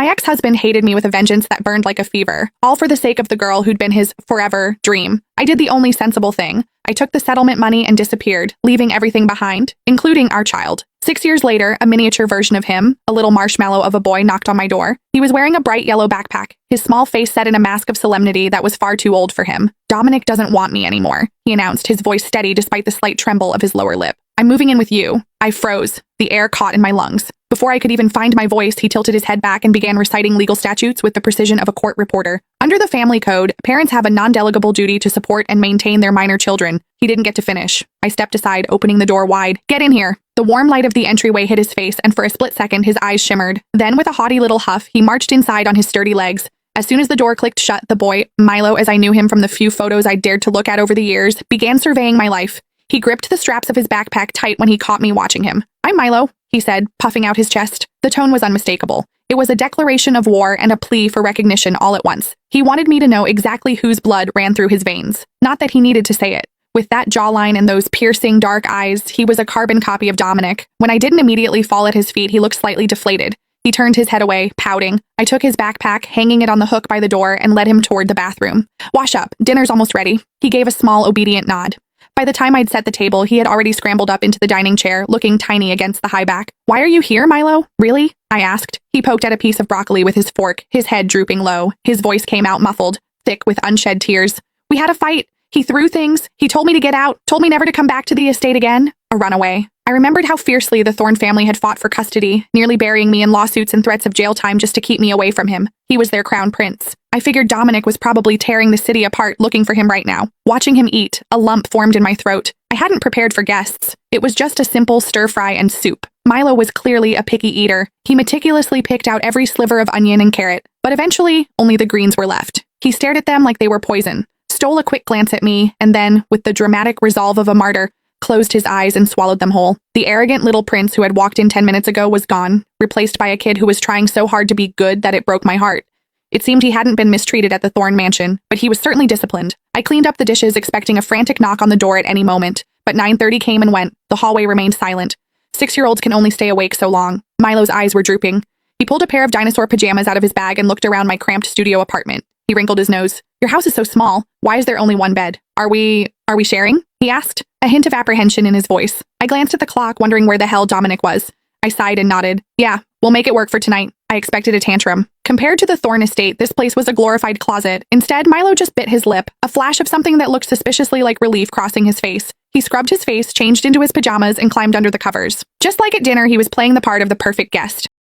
My ex-husband hated me with a vengeance that burned like a fever, all for the sake of the girl who'd been his forever dream. I did the only sensible thing. I took the settlement money and disappeared, leaving everything behind, including our child. 6 years later, a miniature version of him, a little marshmallow of a boy, knocked on my door. He was wearing a bright yellow backpack, his small face set in a mask of solemnity that was far too old for him. "Dominic doesn't want me anymore," he announced, his voice steady despite the slight tremble of his lower lip. "I'm moving in with you." I froze, the air caught in my lungs. Before I could even find my voice, he tilted his head back and began reciting legal statutes with the precision of a court reporter. Under the family code, parents have a non-delegable duty to support and maintain their minor children. He didn't get to finish. I stepped aside, opening the door wide. "Get in here." The warm light of the entryway hit his face, and for a split second, his eyes shimmered. Then, with a haughty little huff, he marched inside on his sturdy legs. As soon as the door clicked shut, the boy, Milo as I knew him from the few photos I dared to look at over the years, began surveying my life. He gripped the straps of his backpack tight when he caught me watching him. "I'm Milo," he said, puffing out his chest. The tone was unmistakable. It was a declaration of war and a plea for recognition all at once. He wanted me to know exactly whose blood ran through his veins. Not that he needed to say it. With that jawline and those piercing dark eyes, he was a carbon copy of Dominic. When I didn't immediately fall at his feet, he looked slightly deflated. He turned his head away, pouting. I took his backpack, hanging it on the hook by the door, and led him toward the bathroom. "Wash up. Dinner's almost ready." He gave a small, obedient nod. By the time I'd set the table, he had already scrambled up into the dining chair, looking tiny against the high back. "Why are you here, Milo? Really?" I asked. He poked at a piece of broccoli with his fork, his head drooping low. His voice came out muffled, thick with unshed tears. "We had a fight. He threw things. He told me to get out, told me never to come back to the estate again. A runaway." I remembered how fiercely the Thorne family had fought for custody, nearly burying me in lawsuits and threats of jail time just to keep me away from him. He was their crown prince. I figured Dominic was probably tearing the city apart looking for him right now. Watching him eat, a lump formed in my throat. I hadn't prepared for guests. It was just a simple stir-fry and soup. Milo was clearly a picky eater. He meticulously picked out every sliver of onion and carrot, but eventually, only the greens were left. He stared at them like they were poison, stole a quick glance at me, and then, with the dramatic resolve of a martyr, closed his eyes and swallowed them whole. The arrogant little prince who had walked in 10 minutes ago was gone, replaced by a kid who was trying so hard to be good that it broke my heart. It seemed he hadn't been mistreated at the Thorne mansion, but he was certainly disciplined. I cleaned up the dishes, expecting a frantic knock on the door at any moment, but 9:30 came and went. The hallway remained silent. 6-year-olds can only stay awake so long. Milo's eyes were drooping. He pulled a pair of dinosaur pajamas out of his bag and looked around my cramped studio apartment. He wrinkled his nose. "Your house is so small. Why is there only one bed? Are we sharing?" he asked, a hint of apprehension in his voice. I glanced at the clock, wondering where the hell Dominic was. I sighed and nodded. "Yeah, we'll make it work for tonight." I expected a tantrum. Compared to the Thorne estate, this place was a glorified closet. Instead, Milo just bit his lip, a flash of something that looked suspiciously like relief crossing his face. He scrubbed his face, changed into his pajamas, and climbed under the covers. Just like at dinner, he was playing the part of the perfect guest.